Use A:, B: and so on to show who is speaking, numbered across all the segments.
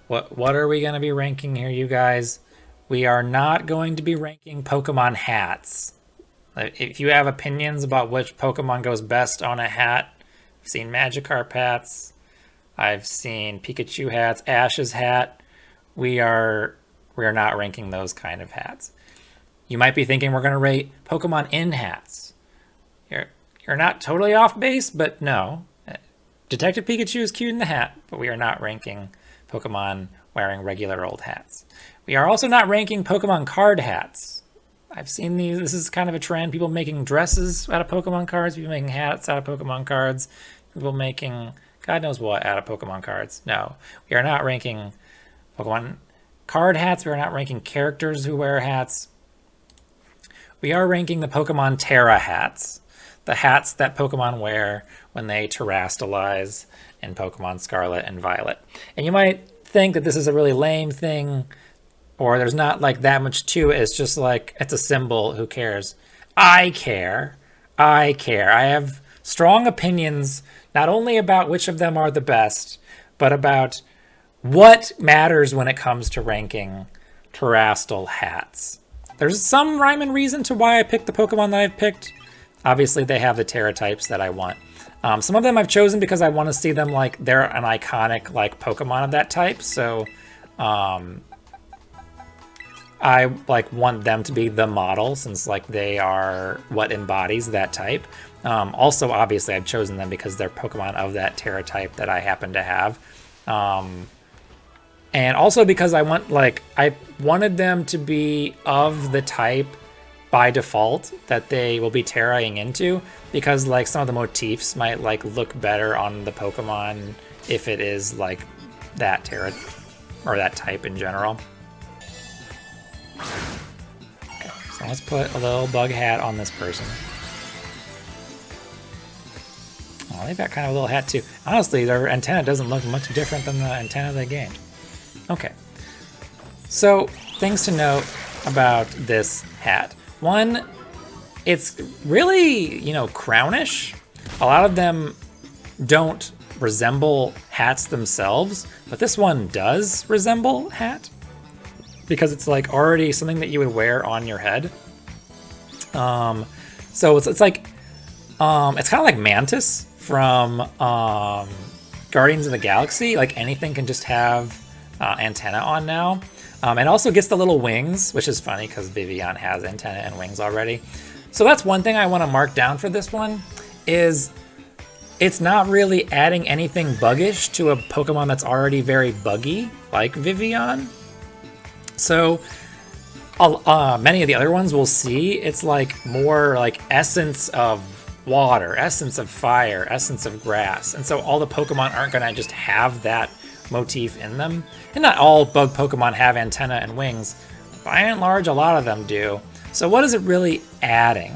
A: What are we going to be ranking here, you guys? We are not going to be ranking Pokemon hats. If you have opinions about which Pokemon goes best on a hat, I've seen Magikarp hats. I've seen Pikachu hats, Ash's hat. We are not ranking those kind of hats. You might be thinking we're going to rate Pokemon in hats. You're not totally off base, but no. Detective Pikachu is cute in the hat, but we are not ranking Pokemon wearing regular old hats. We are also not ranking Pokemon card hats. I've seen these. This is kind of a trend. People making dresses out of Pokemon cards, people making hats out of Pokemon cards, people making God knows what out of Pokemon cards. No, we are not ranking Pokemon card hats. We are not ranking characters who wear hats. We are ranking the Pokemon Terra hats. The hats that Pokemon wear when they Terastallize in Pokemon Scarlet and Violet. And you might think that this is a really lame thing, or there's not like that much to it. It's just like, it's a symbol. Who cares? I care. I care. I have strong opinions, not only about which of them are the best, but about what matters when it comes to ranking Terastal hats. There's some rhyme and reason to why I picked the Pokemon that I've picked. Obviously, they have the Terra types that I want. Some of them I've chosen because I want to see them like they're an iconic like Pokemon of that type. So I like want them to be the model since like they are what embodies that type. Also, obviously, I've chosen them because they're Pokemon of that Terra type that I happen to have. And also because I wanted them to be of the type by default that they will be terraing into, because like some of the motifs might like look better on the Pokemon if it is like that Terra or that type in general. Okay, so let's put a little bug hat on this person. Oh, they've got kind of a little hat too. Honestly, their antenna doesn't look much different than the antenna they gained. Okay, so things to note about this hat. One, it's really, crownish. A lot of them don't resemble hats themselves, but this one does resemble hat because it's like already something that you would wear on your head. So it's like, it's kind of like Mantis from Guardians of the Galaxy. Like anything can just have antenna on now. And also gets the little wings, which is funny because Vivian has antenna and wings already. So that's one thing I want to mark down for this one, is it's not really adding anything buggish to a Pokemon that's already very buggy, like Vivian. So many of the other ones we'll see, it's like more like essence of water, essence of fire, essence of grass. And so all the Pokemon aren't going to just have that motif in them. And not all bug Pokemon have antenna and wings. By and large, a lot of them do. So what is it really adding?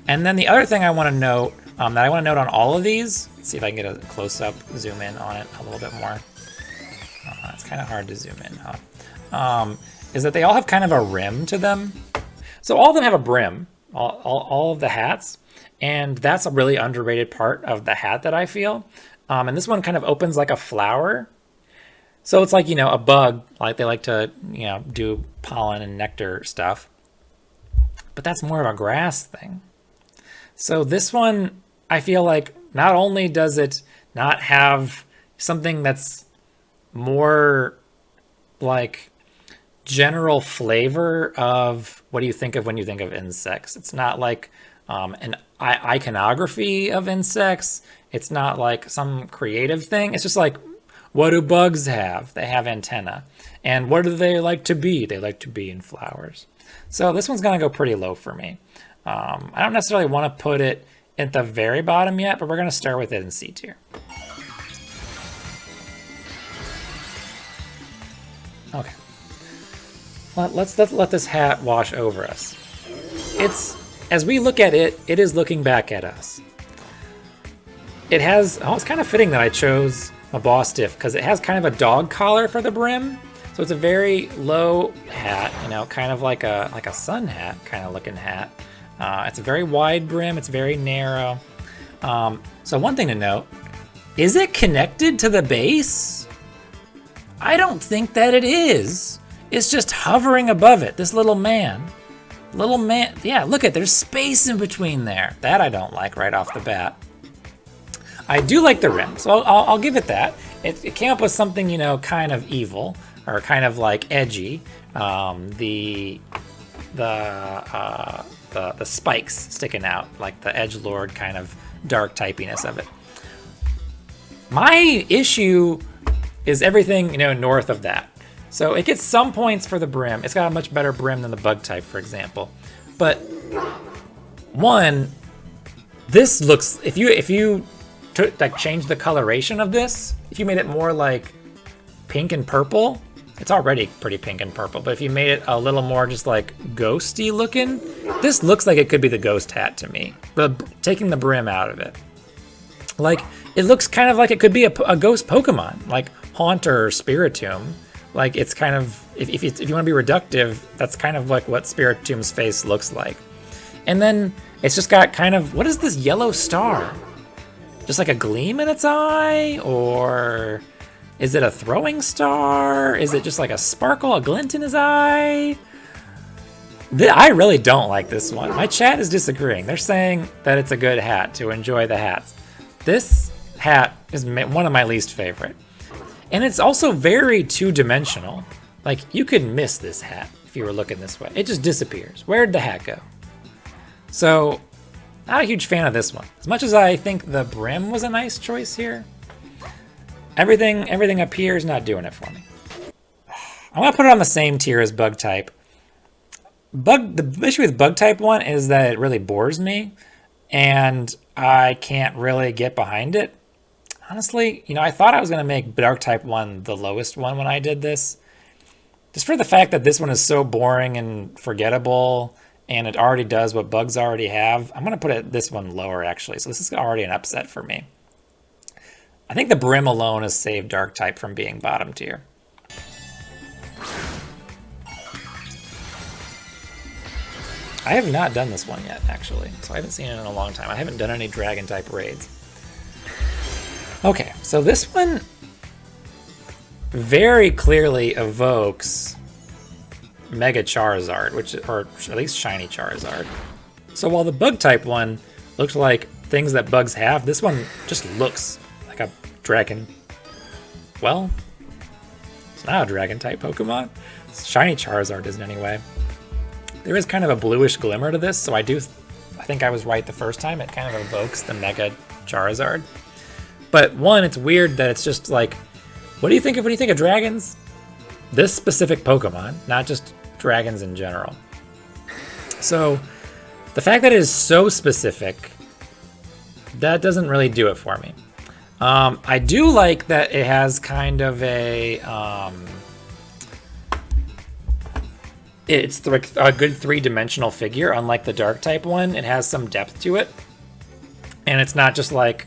A: And then the other thing I want to note, that I want to note on all of these, let's see if I can get a close-up zoom in on it a little bit more. It's kind of hard to zoom in, huh? Is that they all have kind of a rim to them. So all of them have a brim, all of the hats. And that's a really underrated part of the hat that I feel. And this one kind of opens like a flower. So it's like, a bug, like they like to, do pollen and nectar stuff. But that's more of a grass thing. So this one, I feel like not only does it not have something that's more like general flavor of what do you think of when you think of insects. It's not like an iconography of insects. It's not like some creative thing. It's just like, what do bugs have? They have antenna. And what do they like to be? They like to be in flowers. So this one's going to go pretty low for me. I don't necessarily want to put it at the very bottom yet, but we're going to start with it in C tier. Okay. Let's let this hat wash over us. As we look at it, it is looking back at us. It has, it's kind of fitting that I chose a boss diff because it has kind of a dog collar for the brim. So it's a very low hat, kind of like a sun hat kind of looking hat. It's a very wide brim. It's very narrow. So one thing to note, is it connected to the base? I don't think that it is. It's just hovering above it, this little man. Little man, yeah, look at, there's space in between there. That I don't like right off the bat. I do like the rim, so I'll give it that. It came up with something, you know, kind of evil, or kind of like edgy. The spikes sticking out, like the edgelord kind of dark typiness of it. My issue is everything, you know, north of that. So it gets some points for the brim. It's got a much better brim than the bug type, for example. But one, this looks, if you like change the coloration of this, if you made it more like pink and purple, it's already pretty pink and purple, but if you made it a little more just like ghosty looking, this looks like it could be the ghost hat to me, but taking the brim out of it. Like, it looks kind of like it could be a ghost Pokemon, like Haunter or Spiritomb. Like, it's kind of, if you want to be reductive, that's kind of like what Spiritomb's face looks like. And then it's just got kind of, what is this yellow star? Just like a gleam in its eye? Or is it a throwing star? Is it just like a sparkle, a glint in his eye? I really don't like this one. My chat is disagreeing. They're saying that it's a good hat to enjoy the hats. This hat is one of my least favorite. And it's also very two-dimensional. Like, you could miss this hat if you were looking this way. It just disappears. Where'd the hat go? So, not a huge fan of this one. As much as I think the brim was a nice choice here, everything up here is not doing it for me. I'm gonna put it on the same tier as bug type. The issue with bug type one is that it really bores me, and I can't really get behind it. Honestly, you know, I thought I was gonna make dark type one the lowest one when I did this, just for the fact that this one is so boring and forgettable, and it already does what bugs already have. I'm gonna put this one lower actually, so this is already an upset for me. I think the brim alone has saved dark type from being bottom tier. I have not done this one yet, actually, so I haven't seen it in a long time. I haven't done any dragon type raids. Okay, so this one very clearly evokes Mega Charizard, or at least Shiny Charizard. So while the bug type one looks like things that bugs have, this one just looks like a dragon. Well, it's not a dragon type Pokemon. Shiny Charizard isn't anyway. There is kind of a bluish glimmer to this, so I think I was right the first time. It kind of evokes the Mega Charizard. But one, it's weird that it's just like, what do you think of when you think of dragons? This specific Pokemon, not just dragons in general. So the fact that it is so specific, that doesn't really do it for me. I do like that it has kind of a, it's like a good three-dimensional figure, unlike the dark type one. It has some depth to it. And it's not just like,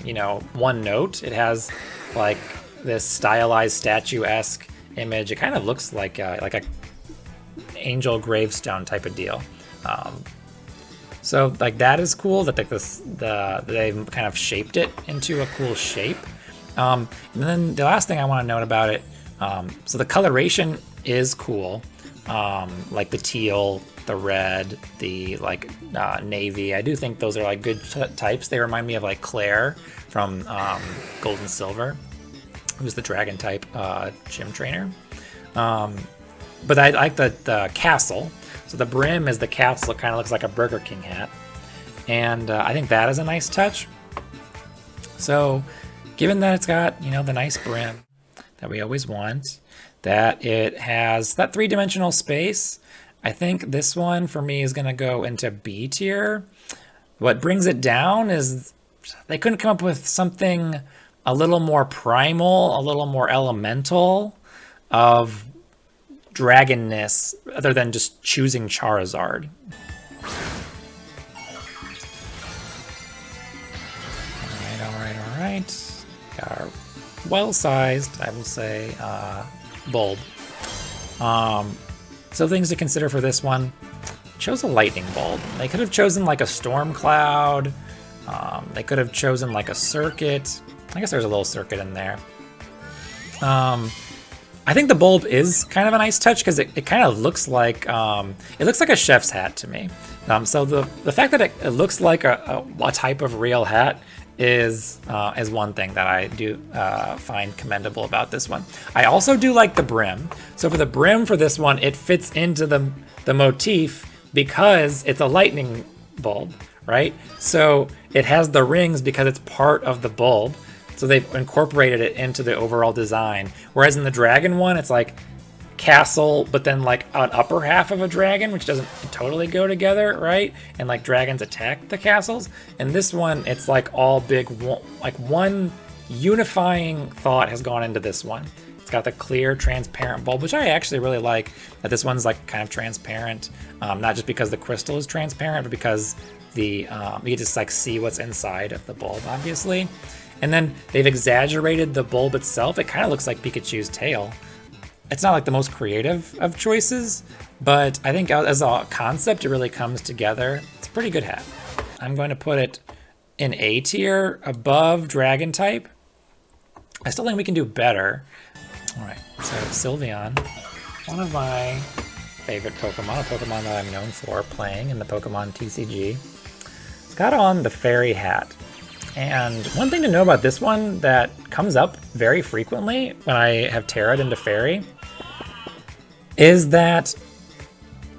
A: you know, one note. It has like this stylized statue-esque image. It kind of looks like a angel gravestone type of deal. So like that is cool that like they've kind of shaped it into a cool shape. And then the last thing I want to note about it, so the coloration is cool. Like the teal, the red, the like navy. I do think those are like good types. They remind me of like Claire from Gold and Silver, who's the dragon type gym trainer. But I like the castle. So the brim is the castle. It kind of looks like a Burger King hat. And I think that is a nice touch. So given that it's got, you know, the nice brim that we always want, that it has that three-dimensional space, I think this one for me is going to go into B tier. What brings it down is they couldn't come up with something a little more primal, a little more elemental of dragonness other than just choosing Charizard. All right. Got our well-sized, I will say, bulb. So things to consider for this one. Chose a lightning bulb. They could have chosen like a storm cloud. They could have chosen like a circuit. I guess there's a little circuit in there. I think the bulb is kind of a nice touch because it kind of looks like a chef's hat to me. So the fact that it looks like a type of real hat is one thing that I do find commendable about this one. I also do like the brim. So for the brim for this one, it fits into the motif because it's a lightning bulb, right? So it has the rings because it's part of the bulb. So they've incorporated it into the overall design. Whereas in the dragon one, it's like castle, but then like an upper half of a dragon, which doesn't totally go together, right? And like dragons attack the castles. And this one, it's like all big, like one unifying thought has gone into this one. It's got the clear, transparent bulb, which I actually really like. That this one's like kind of transparent, not just because the crystal is transparent, but because the you just like see what's inside of the bulb, obviously. And then they've exaggerated the bulb itself. It kind of looks like Pikachu's tail. It's not like the most creative of choices, but I think as a concept, it really comes together. It's a pretty good hat. I'm going to put it in A tier above Dragon type. I still think we can do better. All right, so Sylveon, one of my favorite Pokemon, a Pokemon that I'm known for playing in the Pokemon TCG. It's got on the fairy hat. And one thing to know about this one that comes up very frequently when I have Terra'd into Fairy is that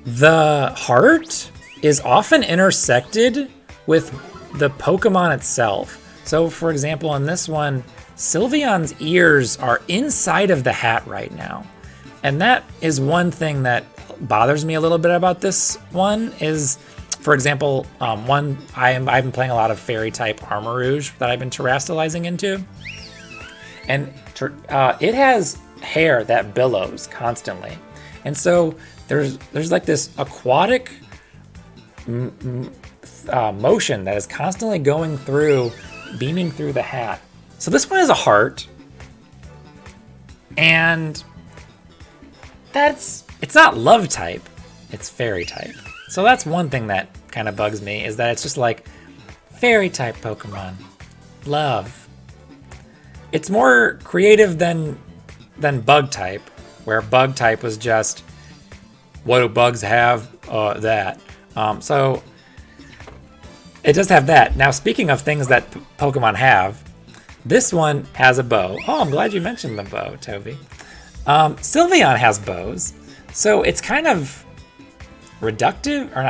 A: the heart is often intersected with the Pokemon itself. So for example, in this one, Sylveon's ears are inside of the hat right now. And that is one thing that bothers me a little bit about this one is, for example, I've been playing a lot of fairy type Armarouge that I've been terastallizing into. And it has hair that billows constantly. And so there's like this aquatic motion that is constantly going through, beaming through the hat. So this one is a heart. And it's not love type, it's fairy type. So that's one thing that kind of bugs me, is that it's just like fairy type Pokemon, love. It's more creative than bug type, where bug type was just, what do bugs have? That. So it does have that. Now, speaking of things that Pokemon have, this one has a bow. Oh, I'm glad you mentioned the bow, Toby. Sylveon has bows, so it's kind of redundant that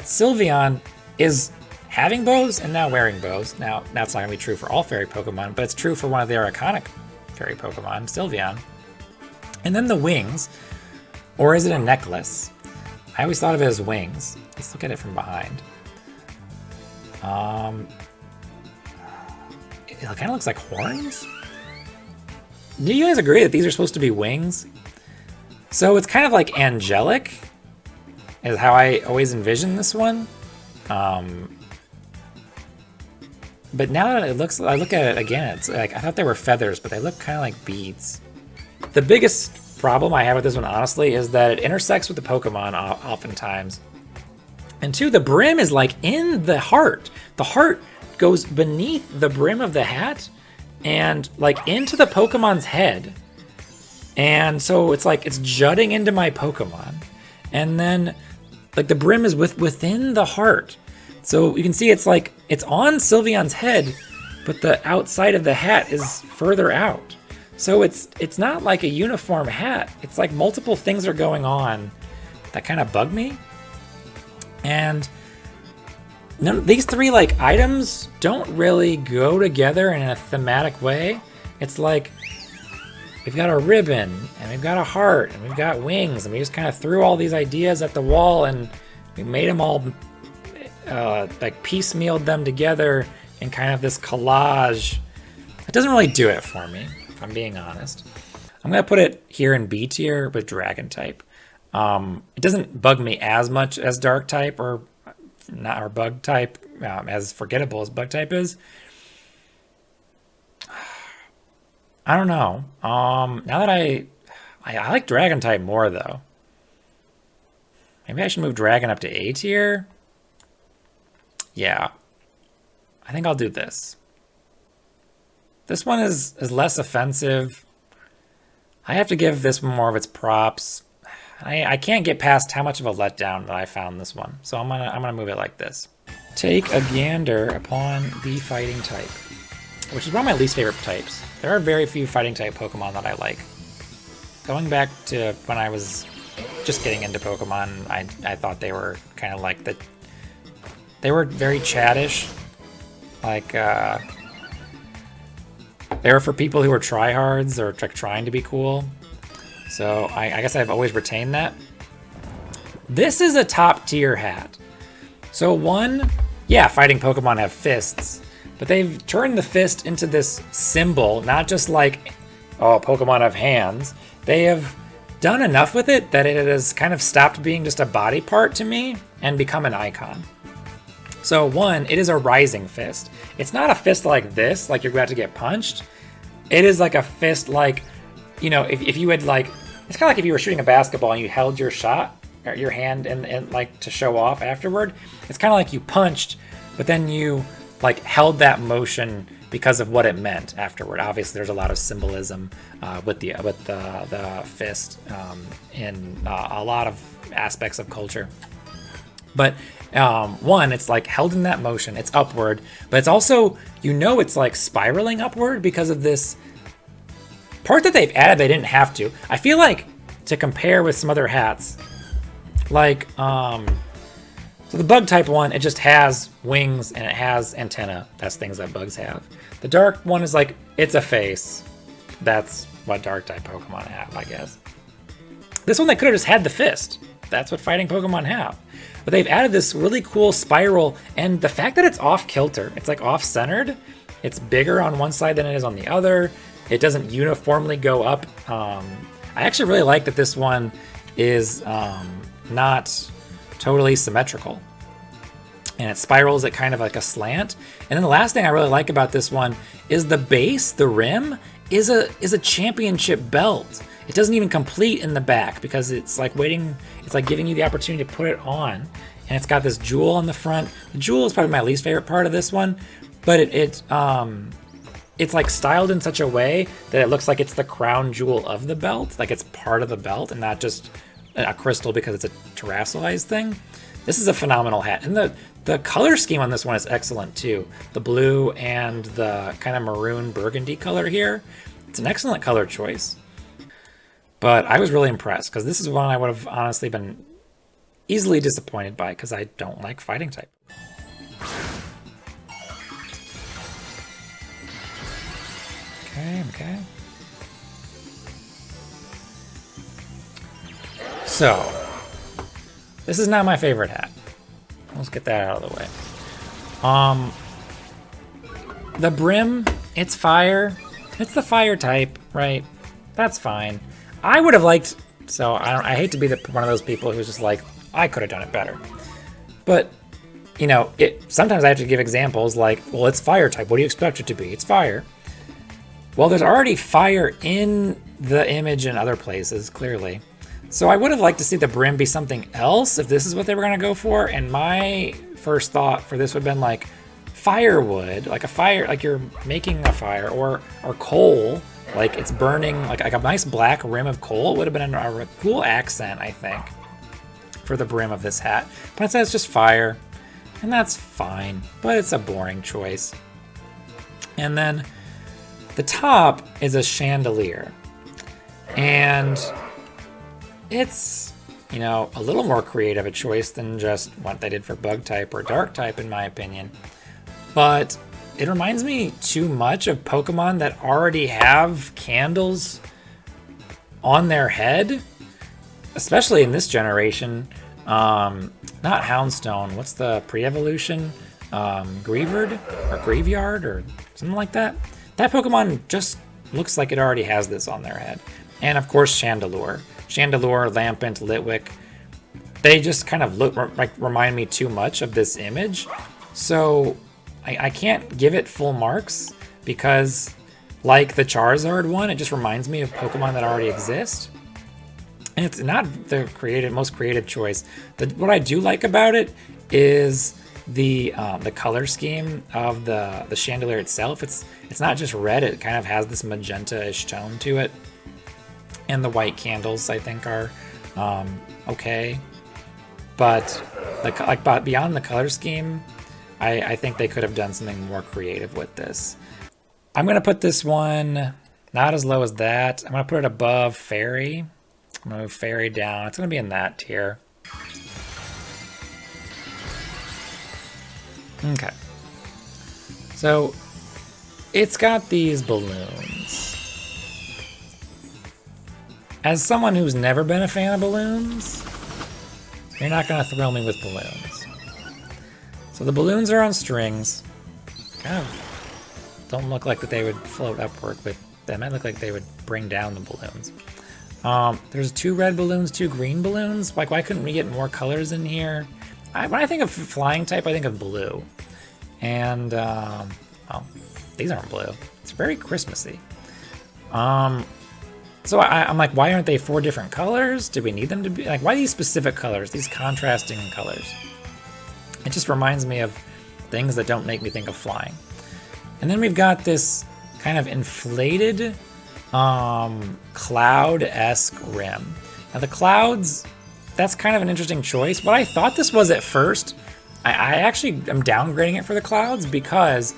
A: Sylveon is having bows and now wearing bows. Now, that's not going to be true for all fairy Pokemon, but it's true for one of their iconic fairy Pokemon, Sylveon. And then the wings, or is it a necklace? I always thought of it as wings. Let's look at it from behind. It kind of looks like horns. Do you guys agree that these are supposed to be wings? So it's kind of like angelic, is how I always envision this one. But now that I look at it again, it's like I thought they were feathers, but they look kind of like beads. The biggest problem I have with this one, honestly, is that it intersects with the Pokemon oftentimes. And two, the brim is like in the heart. The heart goes beneath the brim of the hat and like into the Pokemon's head. And so it's like it's jutting into my Pokemon. And then like the brim is within the heart. So you can see it's like it's on Sylveon's head, but the outside of the hat is further out. So it's not like a uniform hat. It's like multiple things are going on that kind of bug me. And these three like items don't really go together in a thematic way. It's like we've got a ribbon and we've got a heart and we've got wings, and we just kind of threw all these ideas at the wall and we made them all like piecemealed them together in kind of this collage. It doesn't really do it for me, if I'm being honest. I'm gonna put it here in B tier with Dragon type. It doesn't bug me as much as Dark type or Bug type, as forgettable as Bug type is. I don't know. Now that I like Dragon type more though. Maybe I should move Dragon up to A tier. Yeah, I think I'll do this. This one is less offensive. I have to give this one more of its props. I can't get past how much of a letdown that I found this one, so I'm gonna move it like this. Take a gander upon the fighting type, which is one of my least favorite types. There are very few fighting type Pokemon that I like. Going back to when I was just getting into Pokemon, I thought they were kind of like they were very chattish. Like, they were for people who were tryhards or like trying to be cool. So I guess I've always retained that. This is a top tier hat. So one, yeah, fighting Pokemon have fists, but they've turned the fist into this symbol, not just like, oh, Pokemon have hands. They have done enough with it that it has kind of stopped being just a body part to me and become an icon. So one, it is a rising fist. It's not a fist like this, like you're about to get punched. It is like a fist like, you know, if you had like, it's kind of like if you were shooting a basketball and you held your shot, or your hand and like to show off afterward. It's kind of like you punched, but then you like held that motion because of what it meant afterward. Obviously, there's a lot of symbolism with the fist in a lot of aspects of culture. But one, it's like held in that motion. It's upward, but it's also, you know, it's like spiraling upward because of this part that they've added. They didn't have to. I feel like to compare with some other hats, like so the bug type one, it just has wings and it has antenna. That's things that bugs have. The dark one is like, it's a face. That's what dark type Pokemon have, I guess. This one, they could have just had the fist. That's what fighting Pokemon have. But they've added this really cool spiral, and the fact that it's off kilter, it's like off centered. It's bigger on one side than it is on the other. It doesn't uniformly go up. I actually really like that this one is not totally symmetrical, and it spirals at kind of like a slant. And then the last thing I really like about this one is the base, the rim, is a championship belt. It doesn't even complete in the back because it's like waiting, it's like giving you the opportunity to put it on. And it's got this jewel on the front. The jewel is probably my least favorite part of this one, but it's like styled in such a way that it looks like it's the crown jewel of the belt, like it's part of the belt and not just a crystal because it's a Terastallize thing. This is a phenomenal hat, and the color scheme on this one is excellent too. The blue and the kind of maroon burgundy color here. It's an excellent color choice. But I was really impressed because this is one I would have honestly been easily disappointed by because I don't like fighting type. Okay. So, this is not my favorite hat. Let's get that out of the way. The brim, it's fire. It's the fire type, right? That's fine. I would have liked, so I hate to be one of those people who's just like, I could have done it better. But, you know, sometimes I have to give examples like, well, it's fire type. What do you expect it to be? It's fire. Well, there's already fire in the image in other places, clearly. So I would have liked to see the brim be something else if this is what they were going to go for. And my first thought for this would have been like firewood, like a fire, like you're making a fire, or coal. Like it's burning, like a nice black rim of coal would have been a cool accent, I think, for the brim of this hat. But instead it's just fire, and that's fine, but it's a boring choice. And then the top is a chandelier, and it's, you know, a little more creative a choice than just what they did for bug type or dark type, in my opinion. But it reminds me too much of Pokemon that already have candles on their head, especially in this generation. Not Houndstone, what's the pre-evolution? Greavard or Graveyard or something like that. That Pokemon just looks like it already has this on their head. And of course Chandelure, Lampent, Litwick, they just kind of look like remind me too much of this image. So I can't give it full marks because, like the Charizard one, it just reminds me of Pokemon that already exist. And it's not the most creative choice. What I do like about it is the color scheme of the chandelier itself. It's not just red, it kind of has this magenta-ish tone to it. And the white candles, I think, are okay. But but beyond the color scheme, I think they could have done something more creative with this. I'm gonna put this one not as low as that. I'm gonna put it above Fairy. I'm gonna move Fairy down. It's gonna be in that tier. Okay. So it's got these balloons. As someone who's never been a fan of balloons, you're not gonna thrill me with balloons. So the balloons are on strings. Kind of don't look like that they would float upward with them. Might look like they would bring down the balloons. There's 2 red balloons, 2 green balloons. Like, why couldn't we get more colors in here? When I think of flying type, I think of blue. And, well, these aren't blue. It's very Christmassy. So I'm like, why aren't they 4 different colors? Do we need them to be, like, why these specific colors, these contrasting colors? It just reminds me of things that don't make me think of flying. And then we've got this kind of inflated cloud-esque rim. Now the clouds, that's kind of an interesting choice. What I thought this was at first, I actually am downgrading it for the clouds because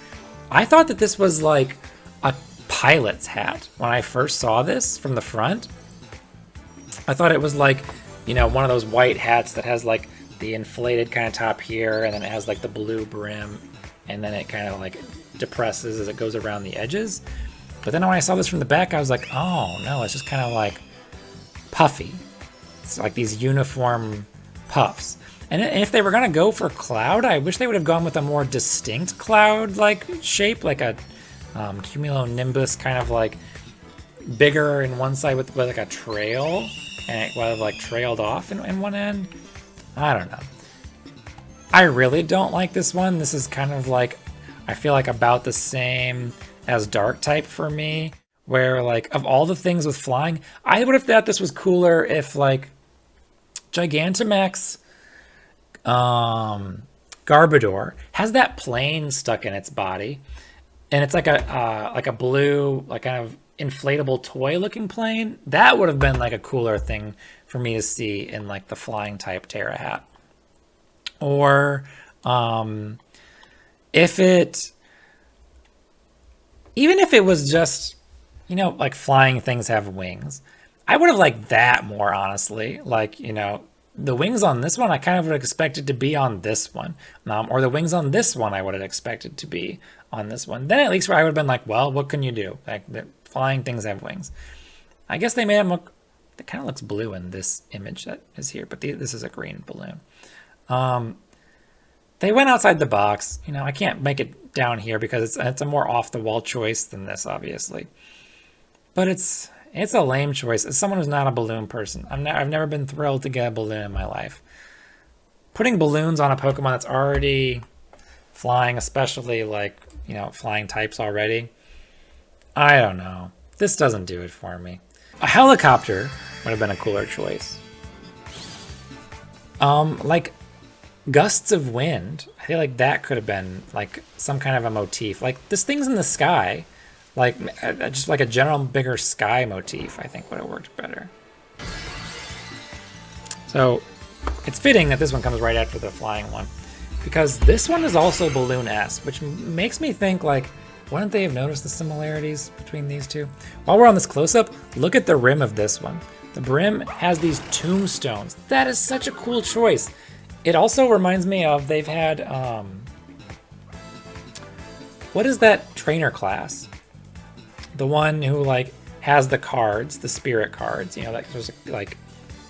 A: I thought that this was like a pilot's hat. When I first saw this from the front, I thought it was like, you know, one of those white hats that has like the inflated kind of top here, and then it has like the blue brim, and then it kind of like depresses as it goes around the edges. But then when I saw this from the back, I was like, oh no, it's just kind of like puffy. It's like these uniform puffs. And if they were gonna go for cloud, I wish they would have gone with a more distinct cloud-like shape, like a cumulonimbus, kind of like bigger in one side with like a trail, and it would have like trailed off in one end. I don't know. I really don't like this one. This is kind of like, I feel like about the same as Dark type for me, where like of all the things with flying, I would have thought this was cooler if like Gigantamax Garbodor has that plane stuck in its body, and it's like a blue, like kind of inflatable toy looking plane. That would have been like a cooler thing for me to see in like the flying type Terra hat. Or even if it was just, you know, like flying things have wings, I would have liked that more, honestly. Like, you know, the wings on this one, I kind of would have expected to be on this one. Or the wings on this one, I would have expected to be on this one. Then at least I would have been like, well, what can you do? Like, the flying things have wings. I guess they made them look, it kind of looks blue in this image that is here, but this is a green balloon. They went outside the box. You know, I can't make it down here because it's a more off-the-wall choice than this, obviously. But it's a lame choice. As someone who's not a balloon person, I've never been thrilled to get a balloon in my life. Putting balloons on a Pokemon that's already flying, especially like, you know, flying types already, I don't know. This doesn't do it for me. A helicopter would have been a cooler choice. Like gusts of wind. I feel like that could have been like some kind of a motif. Like this thing's in the sky. Like just like a general bigger sky motif, I think would have worked better. So it's fitting that this one comes right after the flying one, because this one is also balloon-esque, which makes me think like, wouldn't they have noticed the similarities between these two? While we're on this close-up, look at the rim of this one. The brim has these tombstones. That is such a cool choice. It also reminds me of, they've had, what is that trainer class? The one who like has the cards, the spirit cards, you know, that just like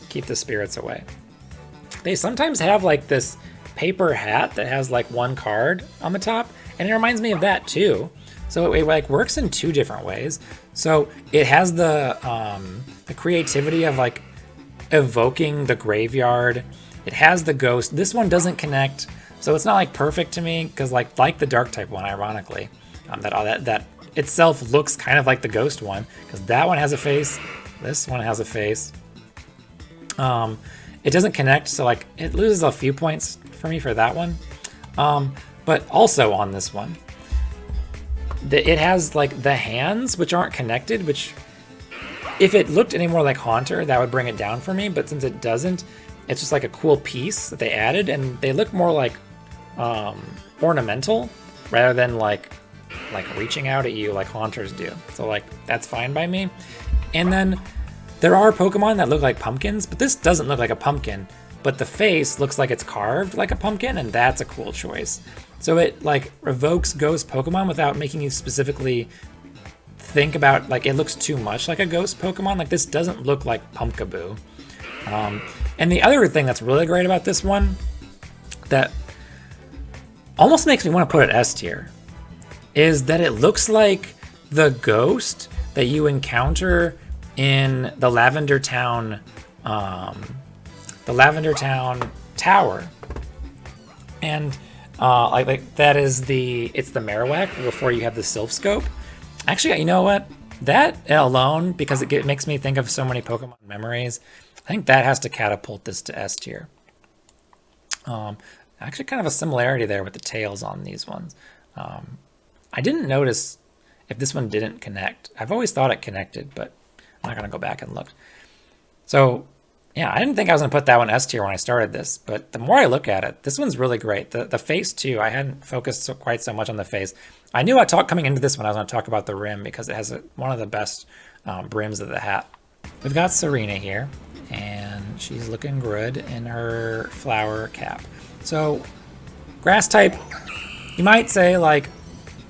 A: keep the spirits away. They sometimes have like this paper hat that has like one card on the top, and it reminds me of that too. So it like works in 2 different ways. So it has the creativity of like evoking the graveyard. It has the ghost. This one doesn't connect, so it's not like perfect to me, because like the Dark type one, ironically, that itself looks kind of like the ghost one, because that one has a face, this one has a face. It doesn't connect, so like it loses a few points for me for that one. But also on this one, it has like the hands, which aren't connected, which if it looked any more like Haunter, that would bring it down for me. But since it doesn't, it's just like a cool piece that they added, and they look more like ornamental rather than like reaching out at you like Haunters do. So like that's fine by me. And then there are Pokemon that look like pumpkins, but this doesn't look like a pumpkin, but the face looks like it's carved like a pumpkin, and that's a cool choice. So it like evokes ghost Pokemon without making you specifically think about like it looks too much like a ghost Pokemon. Like this doesn't look like Pumpkaboo. And the other thing that's really great about this one that almost makes me want to put it S tier is that it looks like the ghost that you encounter in the Lavender Town Tower. And like that is it's the Marowak before you have the Sylph Scope. Actually, you know what? That alone, because it makes me think of so many Pokemon memories, I think that has to catapult this to S tier. Actually, kind of a similarity there with the tails on these ones. I didn't notice if this one didn't connect. I've always thought it connected, but I'm not going to go back and look. So, yeah, I didn't think I was going to put that one S tier when I started this, but the more I look at it, this one's really great. The face, too, I hadn't focused quite so much on the face. I knew coming into this one, I was going to talk about the rim because it has one of the best brims of the hat. We've got Serena here, and she's looking good in her flower cap. So, grass type, you might say, like,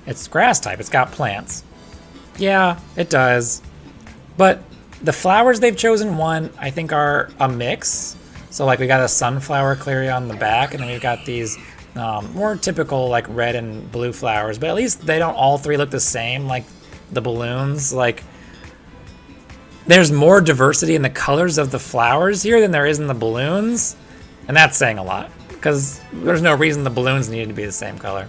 A: it's grass type, it's got plants. Yeah, it does. But the flowers they've chosen, I think are a mix. So, like, we got a sunflower clearly on the back, and then we've got these more typical, like, red and blue flowers. But at least they don't all three look the same, like the balloons. Like, there's more diversity in the colors of the flowers here than there is in the balloons. And that's saying a lot, because there's no reason the balloons needed to be the same color.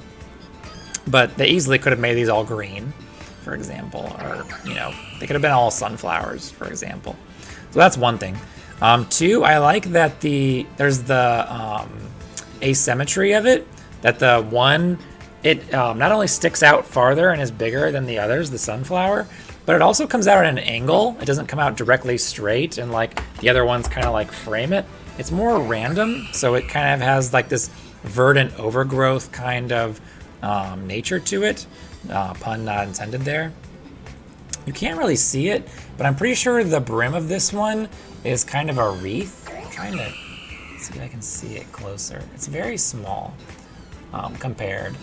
A: But they easily could have made these all green, for example. Or, you know, they could have been all sunflowers, for example. So that's one thing. Two, I like that there's the asymmetry of it. That the one, it not only sticks out farther and is bigger than the others, the sunflower, but it also comes out at an angle. It doesn't come out directly straight, and like the other ones kind of like frame it. It's more random, so it kind of has like this verdant overgrowth kind of nature to it. Pun not intended there. You can't really see it, but I'm pretty sure the brim of this one is kind of a wreath. I'm trying to see if I can see it closer. It's very small compared.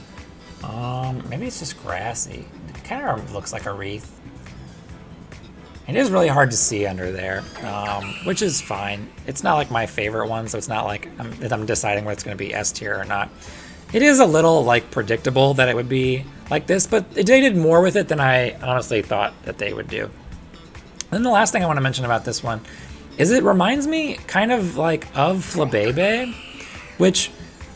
A: Maybe it's just grassy. It kind of looks like a wreath. It is really hard to see under there, which is fine. It's not like my favorite one, so it's not like I'm deciding whether it's going to be S tier or not. It is a little like predictable that it would be like this, but they did more with it than I honestly thought that they would do. And then the last thing I want to mention about this one is it reminds me kind of like of Flabébé, which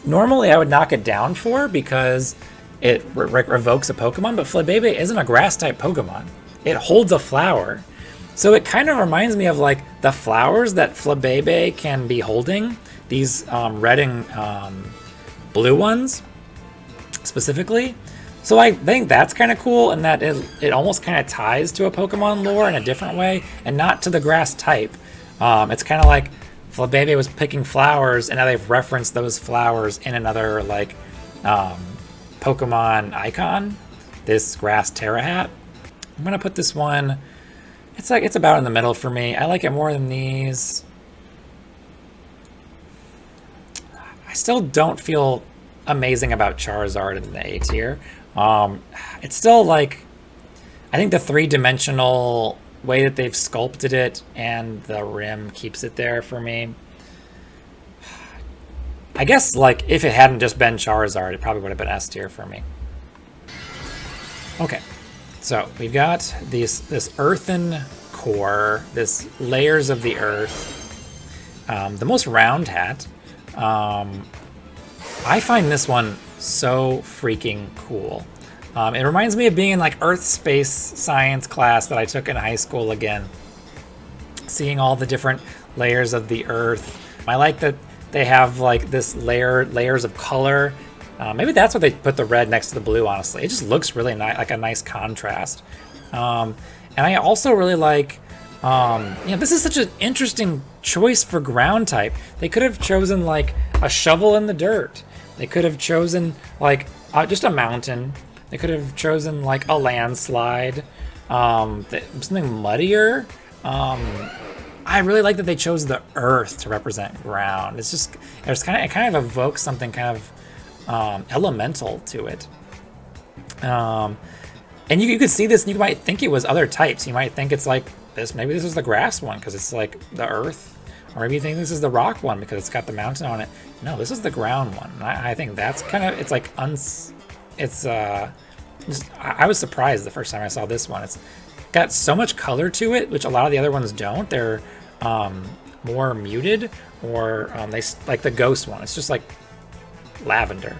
A: normally I would knock it down for because it revokes a Pokemon, but Flabébé isn't a grass-type Pokemon. It holds a flower. So it kind of reminds me of like the flowers that Flabébé can be holding, these red and blue ones specifically. So I think that's kind of cool, and that it almost kind of ties to a Pokemon lore in a different way and not to the grass type. It's kind of like Flabébé was picking flowers, and now they've referenced those flowers in another like Pokemon icon, this grass Terra hat. I'm gonna put this one, it's about in the middle for me. I like it more than these. I still don't feel amazing about Charizard in the A tier. It's still like, I think the three-dimensional way that they've sculpted it and the rim keeps it there for me. I guess like if it hadn't just been Charizard, it probably would have been S tier for me. Okay, so we've got this earthen core, this layers of the earth, the most round hat. I find this one so freaking cool. It reminds me of being in like Earth Space Science class that I took in high school again. Seeing all the different layers of the Earth. I like that they have like this layers of color Maybe that's what they put the red next to the blue, honestly. It just looks really nice, like a nice contrast. And I also really like, this is such an interesting choice for ground type. They could have chosen like a shovel in the dirt. They could have chosen like just a mountain. They could have chosen like a landslide, something muddier. I really like that they chose the earth to represent ground. It's just, it kind of evokes something kind of elemental to it. And you could see this, and you might think it was other types. You might think it's like this. Maybe this is the grass one because it's like the earth, or maybe you think this is the rock one because it's got the mountain on it. No, this is the ground one. And I think that's kind of, it's like I was surprised the first time I saw this one. It's got so much color to it, which a lot of the other ones don't. They're more muted, or they like the ghost one. It's just like lavender.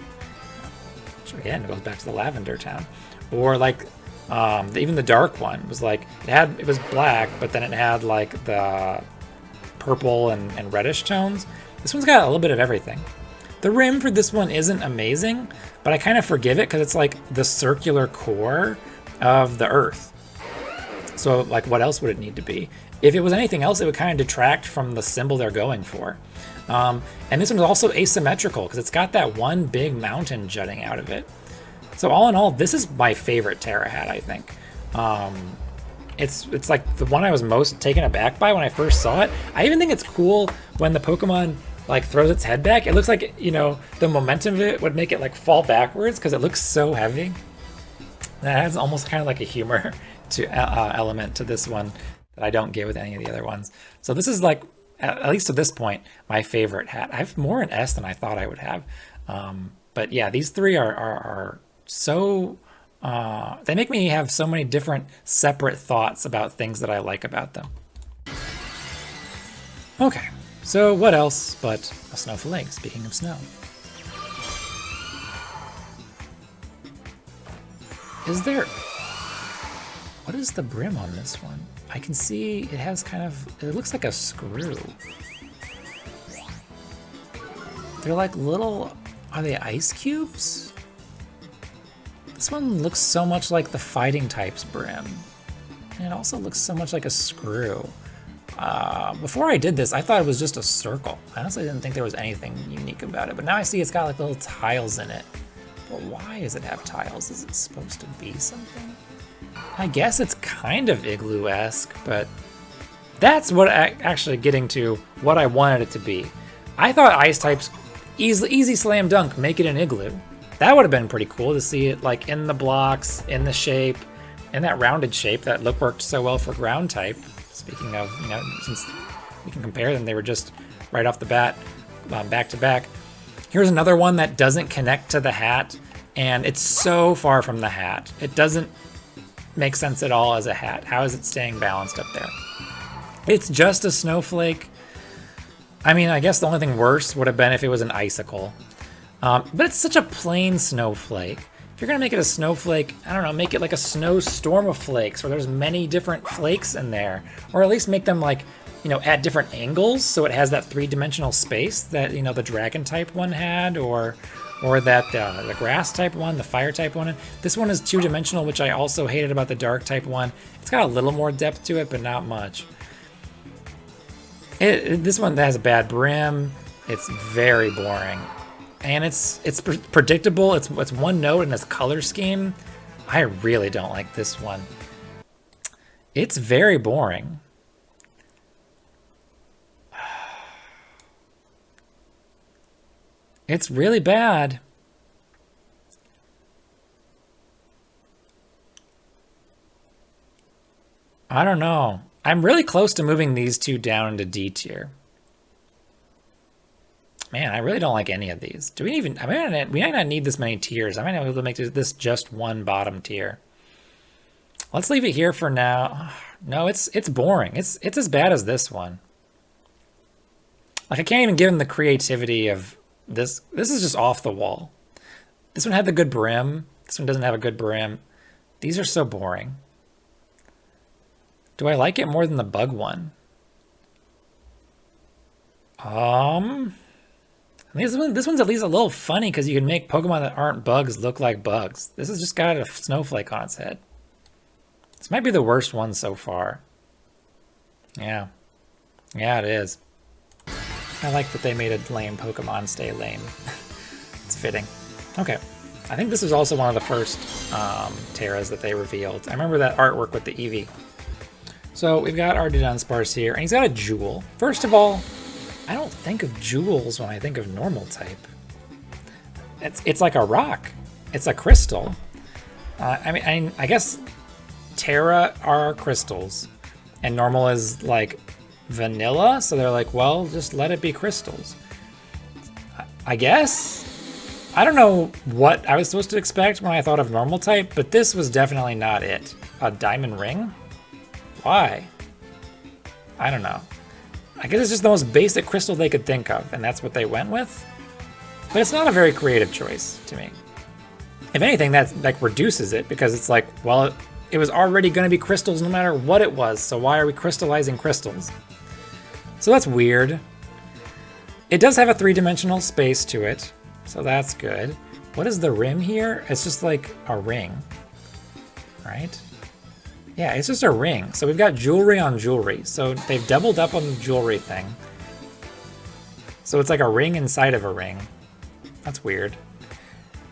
A: Which again, it goes back to the lavender town. Or like even the dark one was like it was black, but then it had like the purple and reddish tones. This one's got a little bit of everything. The rim for this one isn't amazing, but I kind of forgive it because it's like the circular core of the earth. So like what else would it need to be? If it was anything else, it would kind of detract from the symbol they're going for. And this one is also asymmetrical because it's got that one big mountain jutting out of it. So all in all, this is my favorite Terra hat, I think. It's like the one I was most taken aback by when I first saw it. I even think it's cool when the Pokemon like throws its head back. It looks like, you know, the momentum of it would make it like fall backwards because it looks so heavy. That has almost kind of like a humor to element to this one that I don't get with any of the other ones. So this is like, at least to this point, my favorite hat. I have more an S than I thought I would have. But yeah, these three are so they make me have so many different separate thoughts about things that I like about them. Okay, so what else but a snowflake, speaking of snow? What is the brim on this one? I can see it has kind of, it looks like a screw. They're like little, are they ice cubes? This one looks so much like the fighting type's brim. And it also looks so much like a screw. Before I did this, I thought it was just a circle. I honestly didn't think there was anything unique about it, but now I see it's got like little tiles in it. But why does it have tiles? Is it supposed to be something? I guess it's kind of igloo-esque, but that's what actually getting to what I wanted it to be. I thought ice types, easy slam dunk, make it an igloo. That would have been pretty cool to see it like in the blocks, in the shape, in that rounded shape that worked so well for ground type. Speaking of, you know, since we can compare them, they were just right off the bat, back to back. Here's another one that doesn't connect to the hat, and it's so far from the hat. It doesn't make sense at all as a hat. How is it staying balanced up there? It's just a snowflake. I mean, I guess the only thing worse would have been if it was an icicle. But it's such a plain snowflake. If you're gonna make it a snowflake, I don't know, make it like a snowstorm of flakes where there's many different flakes in there. Or at least make them like, you know, at different angles so it has that three-dimensional space that, you know, the dragon type one had, or that the grass type one, the fire type one. This one is two-dimensional, which I also hated about the dark type one. It's got a little more depth to it, but not much. This one has a bad brim. It's very boring. And it's predictable. It's one note in its color scheme. I really don't like this one. It's very boring. It's really bad. I don't know. I'm really close to moving these two down into D tier. Man, I really don't like any of these. Do we even, we might not need this many tiers. I might not be able to make this just one bottom tier. Let's leave it here for now. No, it's boring. It's as bad as this one. Like, I can't even give him the creativity of this. This is just off the wall. This one had the good brim. This one doesn't have a good brim. These are so boring. Do I like it more than the bug one? And this one's at least a little funny because you can make Pokemon that aren't bugs look like bugs. This has just got a snowflake on its head. This might be the worst one so far. Yeah. Yeah, it is. I like that they made a lame Pokemon stay lame. It's fitting. Okay. I think this was also one of the first Terras that they revealed. I remember that artwork with the Eevee. So we've got our Dunsparce here, and he's got a Jewel. First of all, I don't think of jewels when I think of normal type. It's like a rock. It's a crystal. I guess Terra are crystals, and normal is like vanilla, so they're like, well, just let it be crystals. I guess? I don't know what I was supposed to expect when I thought of normal type, but this was definitely not it. A diamond ring? Why? I don't know. I guess it's just the most basic crystal they could think of, and that's what they went with? But it's not a very creative choice to me. If anything, that like reduces it, because it's like, well, it was already going to be crystals no matter what it was, so why are we crystallizing crystals? So that's weird. It does have a three-dimensional space to it, so that's good. What is the rim here? It's just like a ring, right? Yeah, it's just a ring. So we've got jewelry on jewelry. So they've doubled up on the jewelry thing. So it's like a ring inside of a ring. That's weird.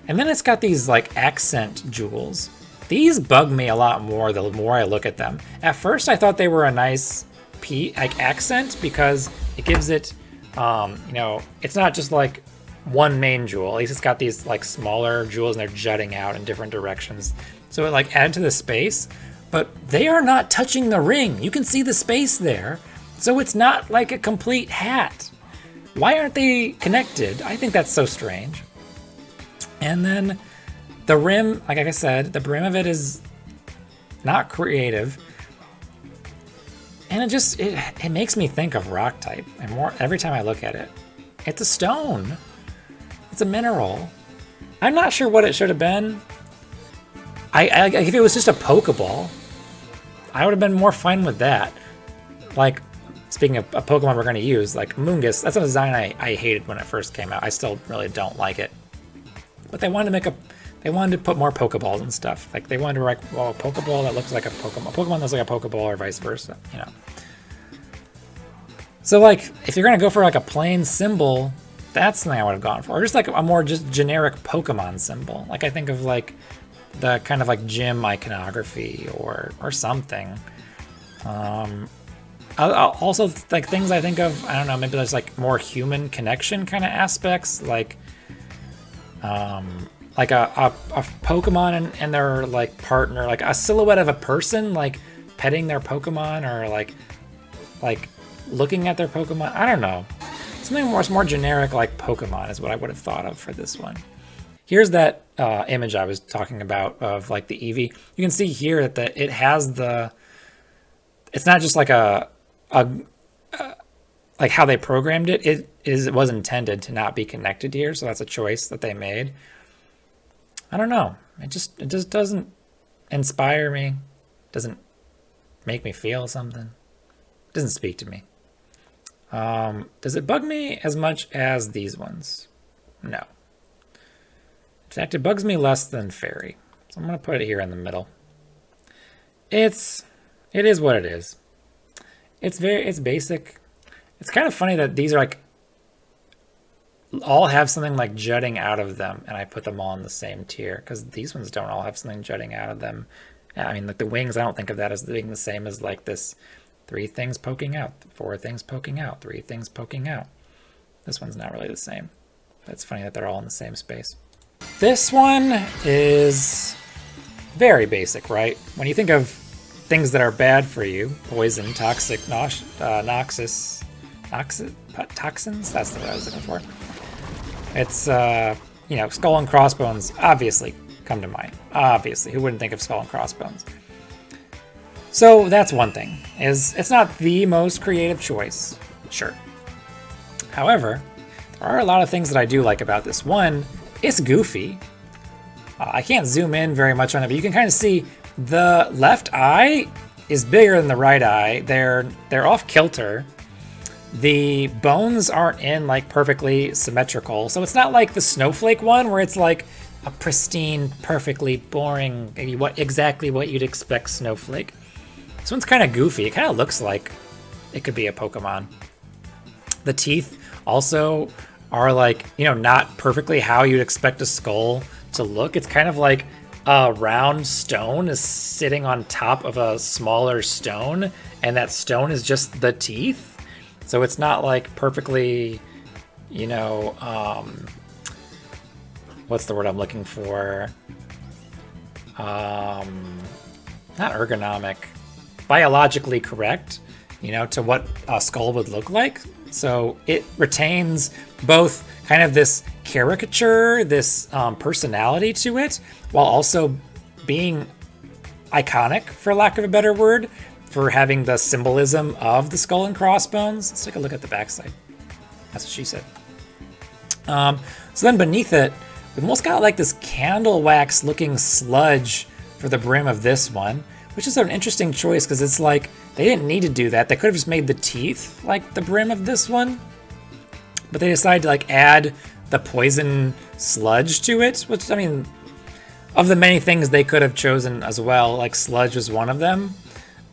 A: And then it's got these like accent jewels. These bug me a lot more the more I look at them. At first I thought they were a nice like accent because it gives it, you know, it's not just like one main jewel. At least it's got these like smaller jewels and they're jutting out in different directions. So it like added to the space. But they are not touching the ring. You can see the space there. So it's not like a complete hat. Why aren't they connected? I think that's so strange. And then the rim, like I said, the brim of it is not creative. And it makes me think of rock type. And more every time I look at it. It's a stone. It's a mineral. I'm not sure what it should have been. If it was just a Pokeball, I would have been more fine with that. Like, speaking of a Pokemon we're going to use, like Moongus, that's a design I hated when it first came out. I still really don't like it. But they wanted to put more Pokeballs and stuff. Like, they wanted to write, well, a Pokeball that looks like a Pokemon. A Pokemon looks like a Pokeball or vice versa, you know. So, like, if you're going to go for, like, a plain symbol, that's something I would have gone for. Or just, like, a more just generic Pokemon symbol. Like, I think of, like, the kind of like gym iconography or something. Also like things I think of, I don't know, maybe there's like more human connection kind of aspects, like a Pokemon and their like partner, like a silhouette of a person like petting their Pokemon or like looking at their Pokemon. I don't know. Something more generic like Pokemon is what I would have thought of for this one. Here's that image I was talking about of like the Eevee. You can see here that it has the. It's not just like like how they programmed it. It was intended to not be connected here, so that's a choice that they made. I don't know. It just doesn't inspire me. Doesn't make me feel something. It doesn't speak to me. Does it bug me as much as these ones? No. In fact, it bugs me less than Fairy. So I'm going to put it here in the middle. It is what it is. It's basic. It's kind of funny that these are like, all have something like jutting out of them, and I put them all in the same tier, because these ones don't all have something jutting out of them. I mean, like the wings, I don't think of that as being the same as like this 3 things poking out, 4 things poking out, 3 things poking out. This one's not really the same. But it's funny that they're all in the same space. This one is very basic, right? When you think of things that are bad for you, poison, toxic, toxins, that's the word I was looking for. It's, you know, Skull and Crossbones obviously come to mind. Obviously, who wouldn't think of Skull and Crossbones? So that's one thing, is it's not the most creative choice, sure. However, there are a lot of things that I do like about this. One, it's goofy. I can't zoom in very much on it, but you can kind of see the left eye is bigger than the right eye. They're off kilter. the bones aren't in like perfectly symmetrical. So it's not like the snowflake one where it's like a pristine, perfectly boring, exactly what you'd expect snowflake. This one's kind of goofy. It kind of looks like it could be a Pokemon. The teeth also are like, you know, not perfectly how you'd expect a skull to look. It's kind of like a round stone is sitting on top of a smaller stone, and that stone is just the teeth. So it's not like perfectly, you know, what's the word I'm looking for? Not ergonomic, biologically correct, you know, to what a skull would look like. So it retains both kind of this caricature, this personality to it, while also being iconic, for lack of a better word, for having the symbolism of the skull and crossbones. Let's take a look at the backside. That's what she said. So then beneath it, we've almost got like this candle wax looking sludge for the brim of this one, which is an interesting choice because it's like they didn't need to do that. They could have just made the teeth like the brim of this one, but they decided to like add the poison sludge to it, which, I mean, of the many things they could have chosen as well, like sludge was one of them.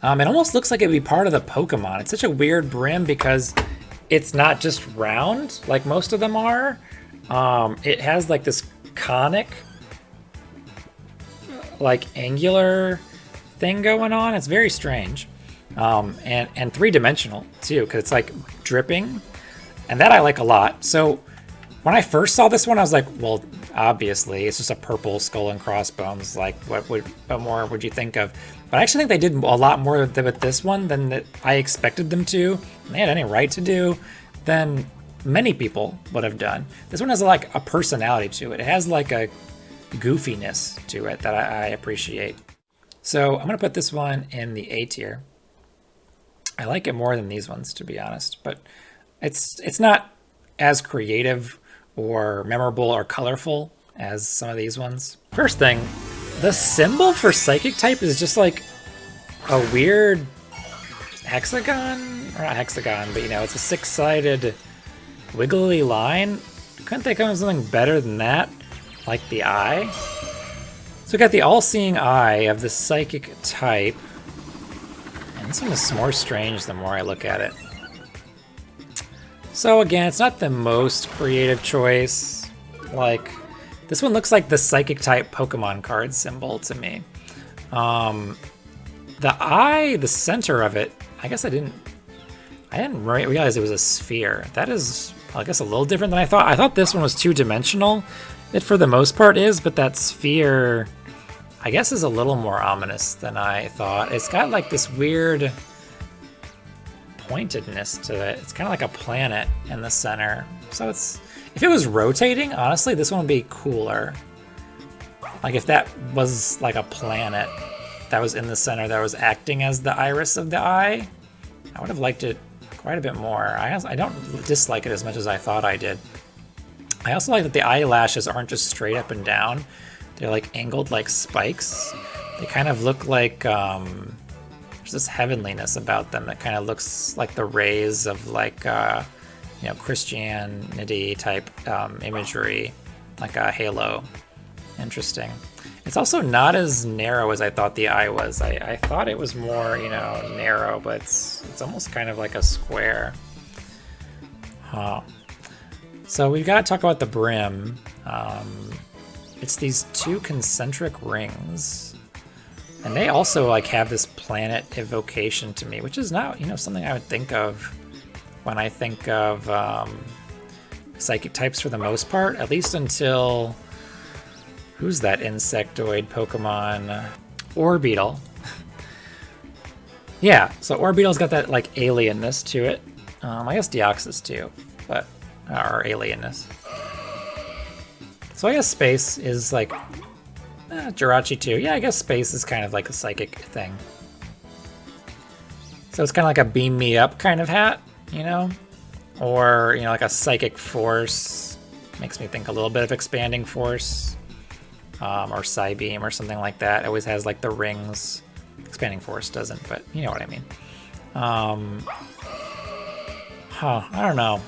A: It almost looks like it'd be part of the Pokemon. It's such a weird brim because it's not just round like most of them are. It has like this conic, like angular thing going on. It's very strange. And three-dimensional too, because it's like dripping, and that I like a lot. So when I first saw this one, I was like, well, obviously it's just a purple skull and crossbones. Like, what more would you think of? But I actually think they did a lot more with this one than I expected them to. And they had any right to do than many people would have done. This one has like a personality to it. It has like a goofiness to it that I appreciate. So I'm gonna put this one in the A tier. I like it more than these ones, to be honest, but it's not as creative or memorable or colorful as some of these ones. First thing, the symbol for Psychic type is just like a weird hexagon, or not hexagon, but you know, it's a six-sided wiggly line. Couldn't they come up with something better than that? Like the eye? So we got the all-seeing eye of the Psychic type. And this one is more strange the more I look at it. So again, it's not the most creative choice. Like, this one looks like the Psychic type Pokemon card symbol to me. The eye, the center of it, I guess I didn't realize it was a sphere. That is, I guess, a little different than I thought. I thought this one was two-dimensional. It for the most part is, but that sphere, I guess, is a little more ominous than I thought. It's got like this weird pointedness to it. It's kind of like a planet in the center. So it's, if it was rotating, honestly, this one would be cooler. Like if that was like a planet that was in the center that was acting as the iris of the eye, I would have liked it quite a bit more. I don't dislike it as much as I thought I did. I also like that the eyelashes aren't just straight up and down. They're like angled like spikes. They kind of look like, there's this heavenliness about them that kind of looks like the rays of like, you know, Christianity type imagery, like a halo. Interesting. It's also not as narrow as I thought the eye was. I thought it was more, you know, narrow, but it's almost kind of like a square. Huh. So we've got to talk about the brim. It's these two concentric rings, and they also like have this planet evocation to me, which is not, you know, something I would think of when I think of Psychic types for the most part, at least until, who's that insectoid Pokemon? Orbeetle. Yeah, so Orbeetle's got that like alienness to it. I guess Deoxys too, but or alienness. So I guess Space is like Jirachi too. Yeah, I guess Space is kind of like a psychic thing. So it's kind of like a beam me up kind of hat, you know, or, you know, like a psychic force. Makes me think a little bit of expanding force. Or Psybeam or something like that. It always has like the rings. Expanding force doesn't, but you know what I mean. Huh, I don't know.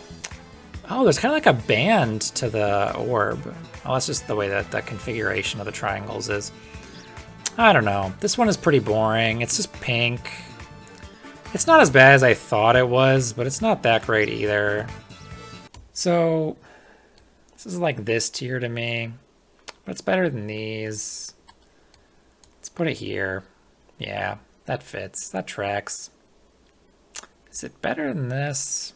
A: Oh, there's kind of like a band to the orb. Oh, that's just the way that the configuration of the triangles is. I don't know. This one is pretty boring. It's just pink. It's not as bad as I thought it was, but it's not that great either. So, this is like this tier to me, but it's better than these. Let's put it here. Yeah, that fits. That tracks. Is it better than this?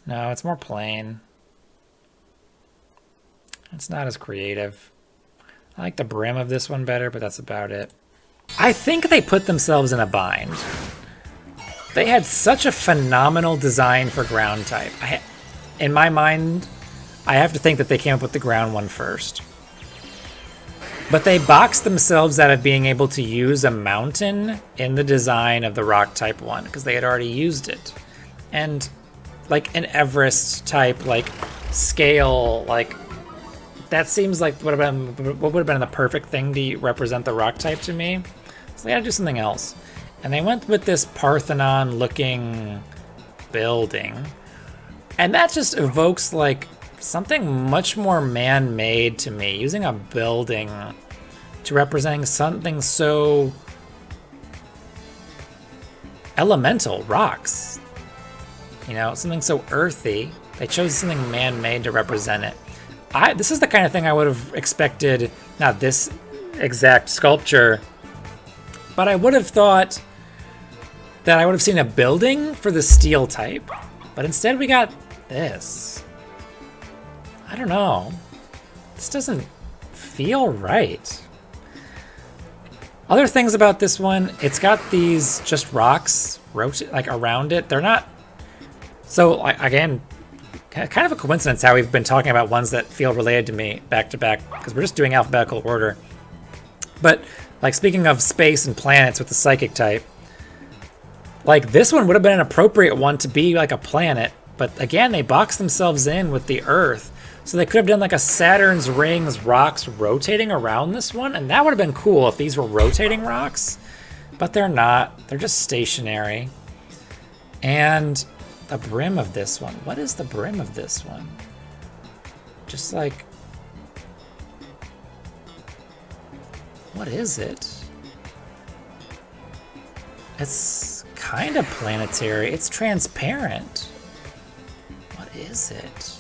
A: No, it's more plain. It's not as creative. I like the brim of this one better, but that's about it. I think they put themselves in a bind. They had such a phenomenal design for ground type. In my mind, I have to think that they came up with the ground one first. But they boxed themselves out of being able to use a mountain in the design of the rock type one, because they had already used it. And like an Everest type, like scale, like that seems like what would have been the perfect thing to represent the rock type to me. So they had to do something else. And they went with this Parthenon looking building. And that just evokes like something much more man-made to me, using a building to representing something so elemental, rocks. You know, something so earthy. They chose something man-made to represent it. This is the kind of thing I would have expected, not this exact sculpture, but I would have thought that I would have seen a building for the steel type, but instead we got this. I don't know. This doesn't feel right. Other things about this one, it's got these just rocks like around it. They're not. So again, kind of a coincidence how we've been talking about ones that feel related to me back to back, because we're just doing alphabetical order. But like speaking of space and planets with the psychic type, like this one would have been an appropriate one to be like a planet, but again, they boxed themselves in with the Earth. So they could have done like a Saturn's rings rocks rotating around this one, and that would have been cool if these were rotating rocks, but they're not. They're just stationary. And the brim of this one, what is the brim of this one? Just like, what is it? It's kind of planetary. It's transparent. What is it?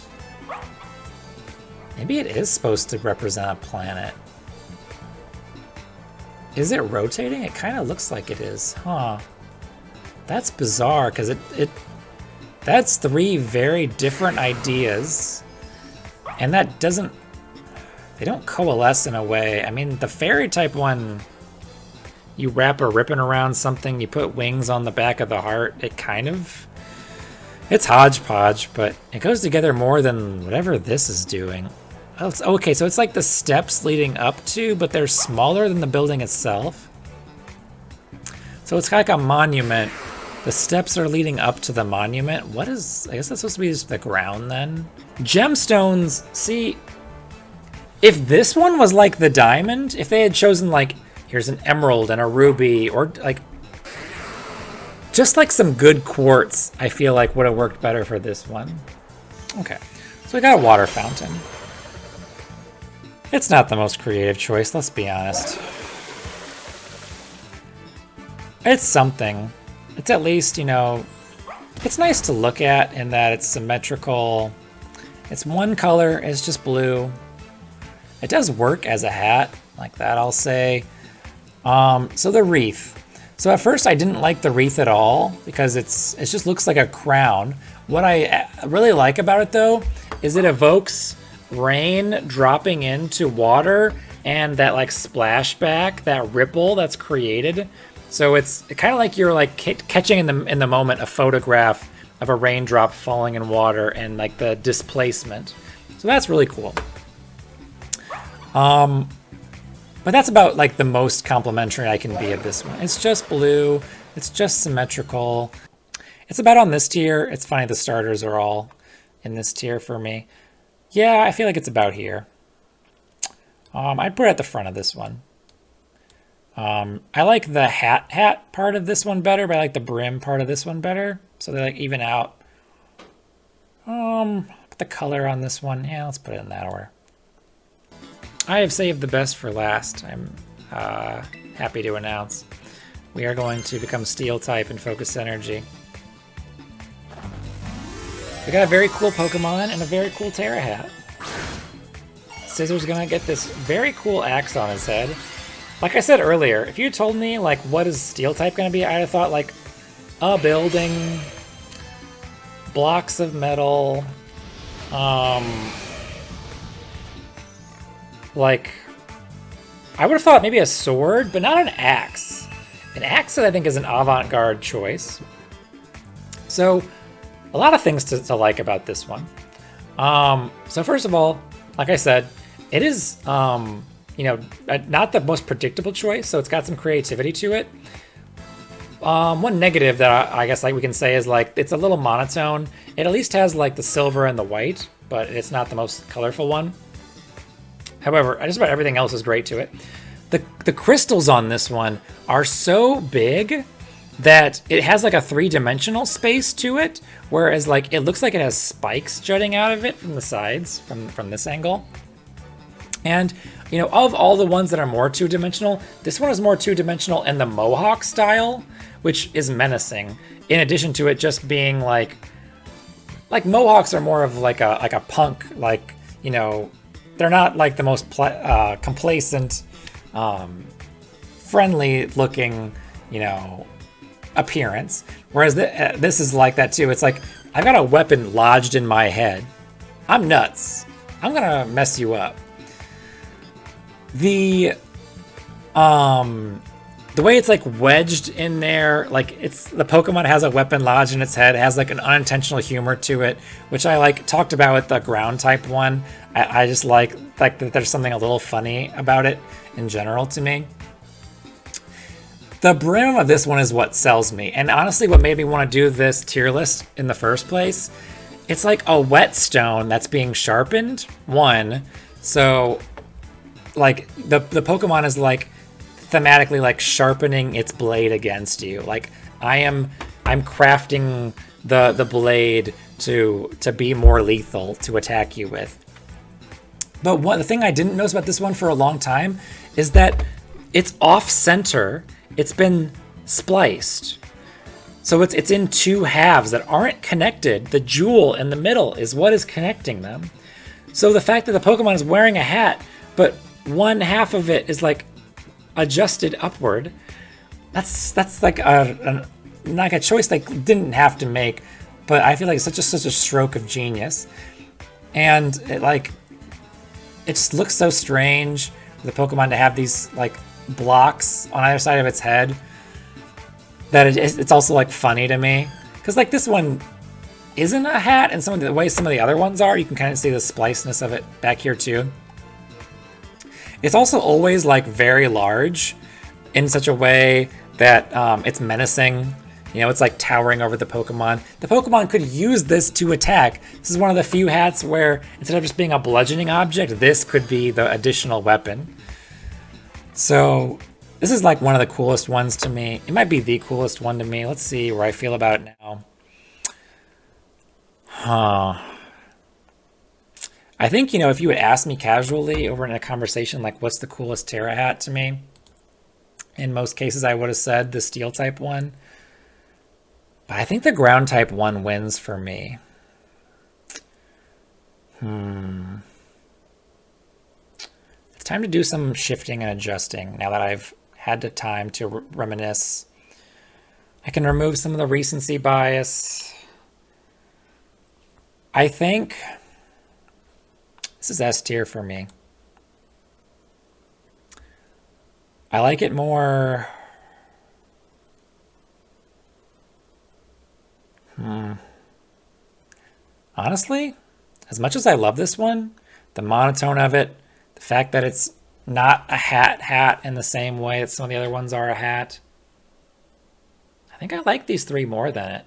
A: Maybe it is supposed to represent a planet. Is it rotating? It kind of looks like it is, huh? That's bizarre, because that's three very different ideas, and that doesn't, they don't coalesce in a way. I mean, the fairy type one, you wrap a ribbon around something, you put wings on the back of the heart, it kind of, it's hodgepodge, but it goes together more than whatever this is doing. Okay, so it's like the steps leading up to, but they're smaller than the building itself. So it's kind of like a monument. The steps are leading up to the monument. What is, I guess that's supposed to be just the ground then? Gemstones, see, if this one was like the diamond, if they had chosen like, here's an emerald and a ruby, or like, just like some good quartz, I feel like would have worked better for this one. Okay, so we got a water fountain. It's not the most creative choice, let's be honest. It's something. It's at least, you know, it's nice to look at in that it's symmetrical. It's one color, it's just blue. It does work as a hat, like that I'll say. So the wreath. So at first I didn't like the wreath at all, because it just looks like a crown. What I really like about it though, is it evokes rain dropping into water and that like splashback, that ripple that's created. So it's kind of like you're like catching in the moment a photograph of a raindrop falling in water and like the displacement. So that's really cool. But that's about like the most complimentary I can be of this one. It's just blue. It's just symmetrical. It's about on this tier. It's funny the starters are all in this tier for me. Yeah, I feel like it's about here. I'd put it at the front of this one. I like the hat part of this one better, but I like the brim part of this one better. So they like even out. Put the color on this one. Yeah, let's put it in that order. I have saved the best for last. I'm happy to announce. We are going to become Steel type and focus energy. We got a very cool Pokemon and a very cool Terra hat. Scissor's gonna get this very cool axe on his head. Like I said earlier, if you told me like what is Steel type gonna be, I'd have thought like a building, blocks of metal, like I would have thought maybe a sword, but not an axe. An axe, I think, is an avant-garde choice. So, a lot of things to like about this one. So first of all, like I said, it is, you know, not the most predictable choice, so it's got some creativity to it. One negative that I guess like we can say is like it's a little monotone. It at least has like the silver and the white, but it's not the most colorful one. However, just about everything else is great to it. The crystals on this one are so big that it has like a three-dimensional space to it, whereas like it looks like it has spikes jutting out of it from the sides, from this angle. And you know, of all the ones that are more two-dimensional, this one is more two-dimensional in the Mohawk style, which is menacing. In addition to it just being like Mohawks are more of like a punk, like, you know, they're not like the most complacent, friendly looking, you know, appearance. Whereas this is like that too. It's like, I've got a weapon lodged in my head. I'm nuts. I'm gonna mess you up. The way it's like wedged in there, like the Pokemon has a weapon lodged in its head, it has like an unintentional humor to it, which I like talked about with the ground type one. I just like that there's something a little funny about it in general to me. The brim of this one is what sells me, and honestly what made me want to do this tier list in the first place. It's like a whetstone that's being sharpened, one, so like the Pokemon is like thematically like sharpening its blade against you. Like I'm crafting the blade to be more lethal to attack you with. But the thing I didn't notice about this one for a long time is that it's off center. It's been spliced. So it's in two halves that aren't connected. The jewel in the middle is what is connecting them. So the fact that the Pokemon is wearing a hat, but one half of it is like adjusted upward, that's like a choice they didn't have to make, but I feel like it's such a stroke of genius. And it just looks so strange for the Pokemon to have these like blocks on either side of its head that it's also like funny to me, because like this one isn't a hat, and some of the way some of the other ones are, you can kind of see the spliceness of it back here too. It's also always like very large in such a way that it's menacing. You know, it's like towering over the Pokemon. The Pokemon could use this to attack. This is one of the few hats where instead of just being a bludgeoning object, this could be the additional weapon. So this is like one of the coolest ones to me. It might be the coolest one to me. Let's see where I feel about it now. I think, you know, if you would ask me casually over in a conversation, like what's the coolest Terra hat to me? In most cases, I would have said the Steel type one. But I think the ground type one wins for me. It's time to do some shifting and adjusting now that I've had the time to reminisce. I can remove some of the recency bias. I think this is S tier for me. I like it more. Honestly, as much as I love this one, the monotone of it, the fact that it's not a hat in the same way that some of the other ones are a hat, I think I like these three more than it.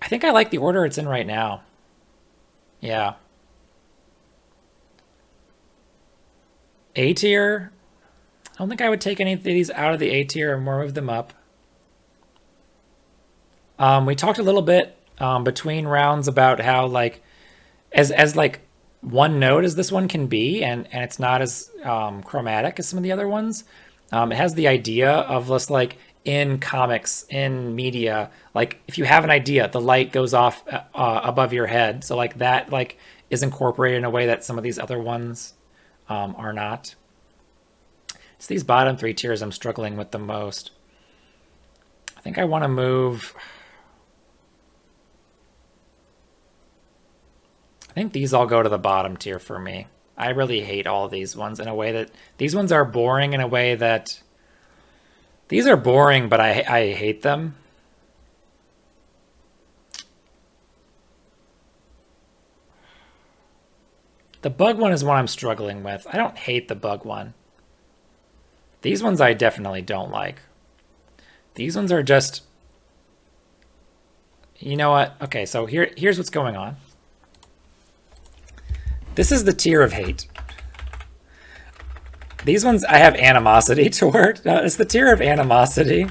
A: I think I like the order it's in right now. Yeah. A tier. I don't think I would take any of these out of the A tier and more move them up. We talked a little bit between rounds about how like as like one note as this one can be, and it's not as chromatic as some of the other ones. It has the idea of just like in comics, in media, like if you have an idea, the light goes off above your head. So like that like is incorporated in a way that some of these other ones are not. It's these bottom three tiers I'm struggling with the most. I think I want to move. I think these all go to the bottom tier for me. I really hate all these ones in a way that these ones are boring in a way that these are boring, but I hate them. The bug one is one I'm struggling with. I don't hate the bug one. These ones I definitely don't like. These ones are just, you know what? Okay, so here's what's going on. This is the tier of hate. These ones I have animosity toward. It's the tier of animosity.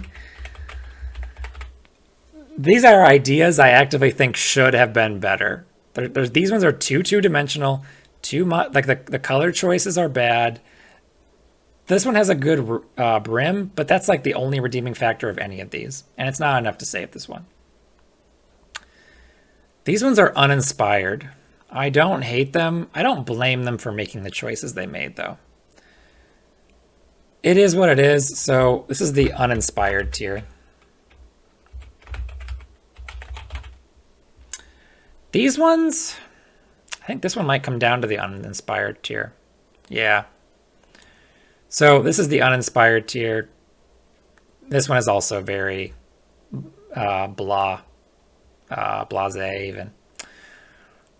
A: These are ideas I actively think should have been better. These ones are too two-dimensional, too much. Like the color choices are bad. This one has a good brim, but that's like the only redeeming factor of any of these. And it's not enough to save this one. These ones are uninspired. I don't hate them. I don't blame them for making the choices they made, though. It is what it is. So this is the uninspired tier. These ones, I think this one might come down to the uninspired tier. Yeah. So this is the uninspired tier. This one is also very blasé even.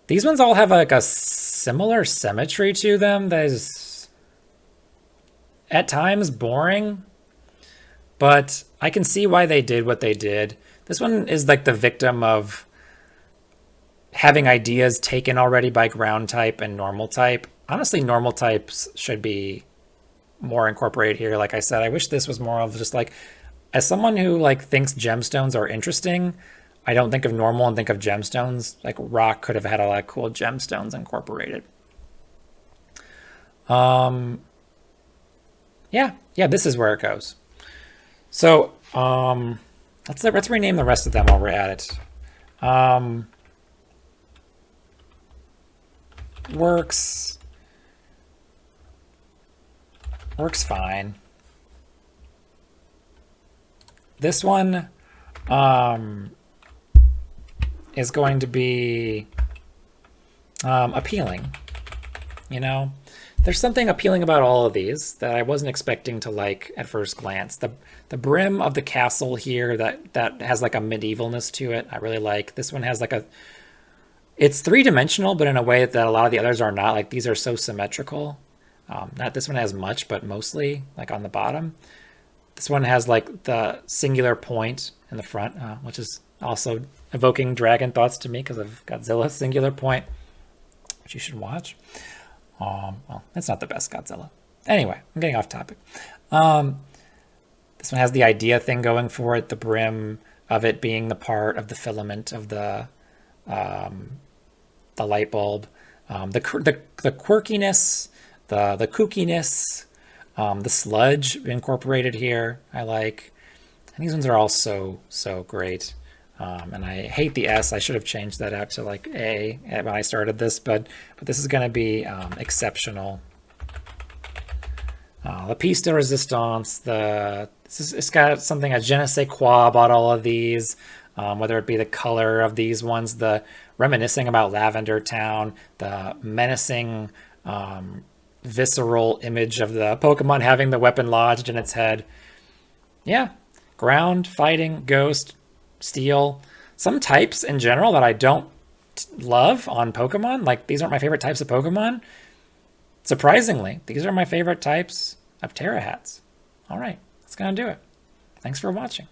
A: These ones all have like a similar symmetry to them that is at times boring, but I can see why they did what they did. This one is like the victim of having ideas taken already by ground type and normal type. Honestly, normal types should be more incorporated here. Like I said, I wish this was more of just like, as someone who like thinks gemstones are interesting, I don't think of normal and think of gemstones. Like rock could have had a lot of cool gemstones incorporated. Yeah, this is where it goes. So let's rename the rest of them while we're at it. Works fine. This one is going to be appealing. You know, there's something appealing about all of these that I wasn't expecting to like at first glance. The brim of the castle here that has like a medievalness to it, I really like. This one has like it's three-dimensional, but in a way that a lot of the others are not. Like these are so symmetrical. Not this one has much, but mostly like on the bottom. This one has like the singular point in the front, which is also evoking dragon thoughts to me because of Godzilla's singular point, which you should watch. Well, it's not the best Godzilla. Anyway, I'm getting off topic. This one has the idea thing going for it, the brim of it being the part of the filament of the light bulb, the quirkiness, the kookiness, the sludge incorporated here, I like. And these ones are all so great. And I hate the S. I should have changed that out to like A when I started this, but this is going to be exceptional. The piece de resistance, it's got something, a je ne sais quoi about all of these, whether it be the color of these ones, the reminiscing about Lavender Town, the menacing, visceral image of the Pokemon having the weapon lodged in its head. Yeah, ground, fighting, ghost, steel. Some types in general that I don't love on Pokemon, like these aren't my favorite types of Pokemon. Surprisingly, these are my favorite types of Terra Hats. All right, that's going to do it. Thanks for watching.